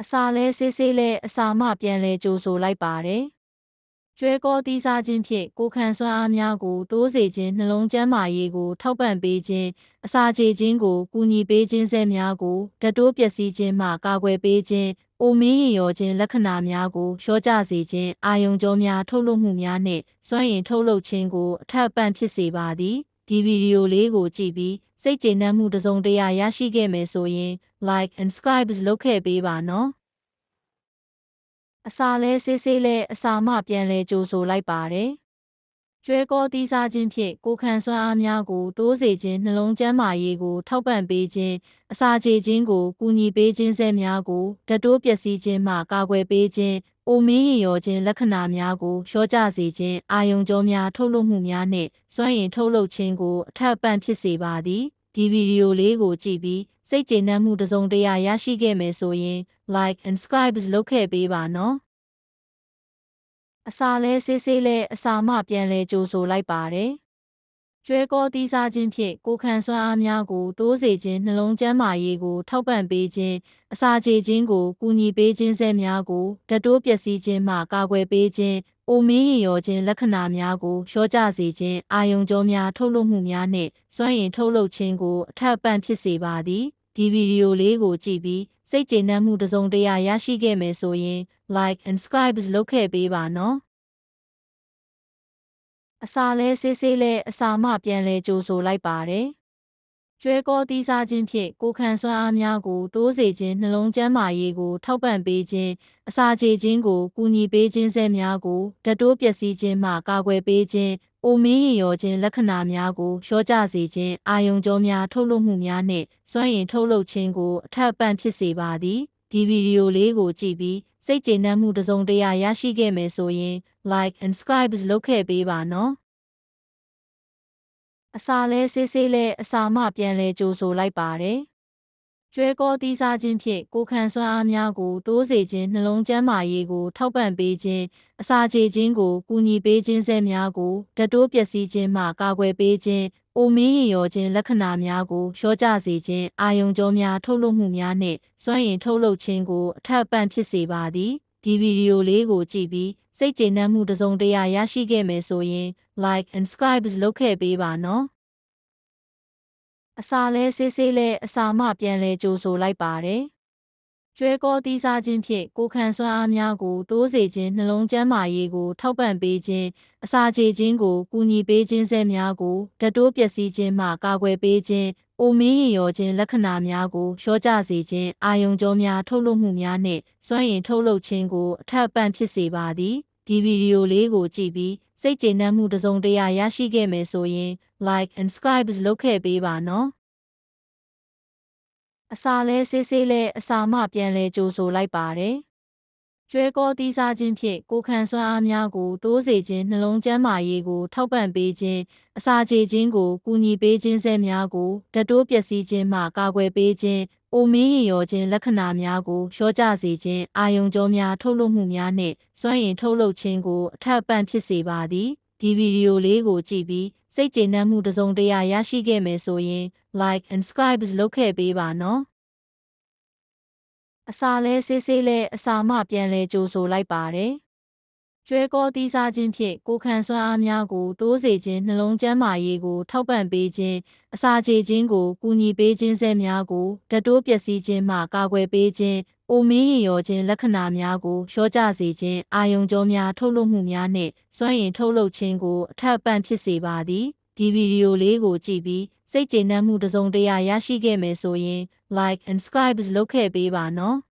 အစာလဲဆေးဆေးလဲအစာမှပြန်လဲကြိုဆိုလိုက်ပါတယ်။ကျွဲကောတီးစားခြင်းဖြင့်ကိုယ်ခံစွမ်းအားများကိုတိုးစေခြင်းနှလုံးကျန်းမာရေးကိုထောက်ပံ့ပေးခြင်းအစာကြေခြင်းကိုကူညီပေးခြင်းစက်များကိုဓာတ်တိုးပျက်စီးခြင်းမှကာကွယ်ပေးခြင်းအိုမင်းရင်ရောခြင်းလက္ခဏာများကိုလျှော့ကျစေခြင်းအာယုံကြောများထုတ်လွှတ်မှုများနှင့်စွမ်းအင်ထုတ်လုပ်ခြင်းကိုအထက်ပံ့ဖြစ်စေပါသည်။ဒီဗီဒီယိုလေးကိုကြည့်ပြီးစိတ်ကျေနပ်မှုတစ်စုံတစ်ရာရရှိခဲ့မယ်ဆိုရင် like and subscribe လုပ်ခဲ့ပေးပါနော်။အစာလဲဆေးဆေးလဲအစာမှပြန်လဲကြိုဆိုလိုက်ပါတယ်။ကျွဲကောတီးစားခြင်းဖြင့်ကိုယ်ခံစွမ်းအားများကိုတိုးစေခြင်းနှလုံးကျန်းမာရေးကိုထောက်ပံ့ပေးခြင်းအစာကြေခြင်းကိုကူညီပေးခြင်းစက်များကိုဓာတ်တိုးပျက်စီးခြင်းမှကာကွယ်ပေးခြင်းအိုမင်းရင်ရောခြင်းလက္ခဏာများကိုလျှော့ကျစေခြင်းအာယုံကြောများထုတ်လွှတ်မှုများနှင့်စွမ်းအင်ထုတ်လုပ်ခြင်းကိုအထက်ပံ့ဖြစ်စေပါသည်။ဒီဗီဒီယိုလေးကိုကြည့်ပြီးစိတ်ကျေနပ်မှုတစ်စုံတစ်ရာရရှိခဲ့မယ်ဆိုရင် like and subscribe လုပ်ခဲ့ပေးပါနော်။အစာလဲဆေးဆေးလဲအစာမှပြန်လဲကြိုဆိုလိုက်ပါတယ်။ကျွဲကောတီးစားခြင်းဖြင့်ကိုယ်ခံစွမ်းအားများကိုတိုးစေခြင်းနှလုံးကျန်းမာရေးကိုထောက်ပံ့ပေးခြင်းအစာကြေခြင်းကိုကူညီပေးခြင်းစက်များကိုဓာတ်တိုးပျက်စီးခြင်းမှကာကွယ်ပေးခြင်းအိုမင်းရင်ရောခြင်းလက္ခဏာများကိုလျှော့ကျစေခြင်းအာယုံကြောများထုတ်လွှတ်မှုများနှင့်စွမ်းအင်ထုတ်လုပ်ခြင်းကိုအထက်ပံ့ဖြစ်စေပါသည်။ဒီဗီဒီယိုလေးကိုကြည့်ပြီးစိတ်ကျေနပ်မှုတစ်စုံတစ်ရာရရှိခဲ့မယ်ဆိုရင် like and subscribe လုပ်ခဲ့ပေးပါနော်။အစာလဲဆေးဆေးလဲအစာမှပြန်လဲကြိုဆိုလိုက်ပါတယ်။ကျွဲကောတီးစားခြင်းဖြင့်ကိုယ်ခံစွမ်းအားများကိုတိုးစေခြင်းနှလုံးကျန်းမာရေးကိုထောက်ပံ့ပေးခြင်းအစာကြေခြင်းကိုကူညီပေးခြင်းစက်များကိုဓာတ်တိုးပျက်စီးခြင်းမှကာကွယ်ပေးခြင်းအိုမင်းရင်ရောခြင်းလက္ခဏာများကိုလျှော့ကျစေခြင်းအာယုံကြောများထုတ်လွှတ်မှုများနှင့်စွမ်းအင်ထုတ်လုပ်ခြင်းကိုအထက်ပံ့ဖြစ်စေပါသည်။ဒီဗီဒီယိုလေးကိုကြည့်ပြီးစိတ်ကျေနပ်မှုတစ်စုံတစ်ရာရရှိခဲ့မယ်ဆိုရင် like and subscribe လုပ်ခဲ့ပေးပါနော်။အစာလဲဆေးဆေးလဲအစာမှပြန်လဲကြိုဆိုလိုက်ပါတယ်။ကျွဲကောတီးစားခြင်းဖြင့်ကိုယ်ခံစွမ်းအားများကိုတိုးစေခြင်းနှလုံးကျန်းမာရေးကိုထောက်ပံ့ပေးခြင်းအစာကြေခြင်းကိုကူညီပေးခြင်းစက်များကိုဓာတ်တိုးပျက်စီးခြင်းမှကာကွယ်ပေးခြင်းအိုမင်းရင်ရောခြင်းလက္ခဏာများကိုလျှော့ကျစေခြင်းအာယုံကြောများထုတ်လွှတ်မှုများနှင့်စွမ်းအင်ထုတ်လုပ်ခြင်းကိုအထက်ပံ့ဖြစ်စေပါသည်။ဒီဗီဒီယိုလေးကိုကြည့်ပြီးစိတ်ကျေနပ်မှုတစ်စုံတစ်ရာရရှိခဲ့မယ်ဆိုရင် like and subscribe လုပ်ခဲ့ပေးပါနော်။အစာလဲဆေးဆေးလဲအစာမှပြန်လဲကြိုဆိုလိုက်ပါတယ်။ကျွဲကောတီးစားခြင်းဖြင့်ကိုယ်ခံစွမ်းအားများကိုတိုးစေခြင်းနှလုံးကျန်းမာရေးကိုထောက်ပံ့ပေးခြင်းအစာကြေခြင်းကိုကူညီပေးခြင်းစက်များကိုဓာတ်တိုးပျက်စီးခြင်းမှကာကွယ်ပေးခြင်းအိုမင်းရင်ရောခြင်းလက္ခဏာများကိုလျှော့ကျစေခြင်းအာယုံကြောများထုတ်လွှတ်မှုများနှင့်စွမ်းအင်ထုတ်လုပ်ခြင်းကိုအထက်ပံ့ဖြစ်စေပါသည်။ဒီဗီဒီယိုလေးကိုကြည့်ပြီးစိတ်ကျေနပ်မှုတစ်စုံတစ်ရာရရှိခဲ့မယ်ဆိုရင် like and subscribe လုပ်ခဲ့ပေးပါနော်။အစာလဲဆေးဆေးလဲအစာမှပြန်လဲကြိုဆိုလိုက်ပါတယ်။ကျွဲကောတီးစားခြင်းဖြင့်ကိုယ်ခံစွမ်းအားများကိုတိုးစေခြင်းနှလုံးကျန်းမာရေးကိုထောက်ပံ့ပေးခြင်းအစာကြေခြင်းကိုကူညီပေးခြင်းစက်များကိုဓာတ်တိုးပျက်စီးခြင်းမှကာကွယ်ပေးခြင်းအိုမင်းရင်ရောခြင်းလက္ခဏာများကိုလျှော့ကျစေခြင်းအာယုံကြောများထုတ်လွှတ်မှုများနှင့်စွမ်းအင်ထုတ်လုပ်ခြင်းကိုအထက်ပံ့ဖြစ်စေပါသည်။ဒီဗီဒီယိုလေးကိုကြည့်ပြီးစိတ်ကျေနပ်မှုတစ်စုံတစ်ရာရရှိခဲ့မယ်ဆိုရင် like and subscribe လုပ်ခဲ့ပေးပါနော်။အစာလဲဆေးဆေးလဲအစာမှပြန်လဲကြိုဆိုလိုက်ပါတယ်။ကျွဲကောတီးစားခြင်းဖြင့်ကိုယ်ခံစွမ်းအားများကိုတိုးစေခြင်းနှလုံးကျန်းမာရေးကိုထောက်ပံ့ပေးခြင်းအစာကြေခြင်းကိုကူညီပေးခြင်းစက်များကိုဓာတ်တိုးပျက်စီးခြင်းမှကာကွယ်ပေးခြင်းအိုမင်းရင်ရောခြင်းလက္ခဏာများကိုလျှော့ကျစေခြင်းအာယုံကြောများထုတ်လွှတ်မှုများနှင့်စွမ်းအင်ထုတ်လုပ်ခြင်းကိုအထက်ပံ့ဖြစ်စေပါသည်။ဒီဗီဒီယိုလေးကိုကြည့်ပြီးစိတ်ကျေနပ်မှုတစ်စုံတစ်ရာရရှိခဲ့မယ်ဆိုရင် like and subscribe လုပ်ခဲ့ပေးပါနော်။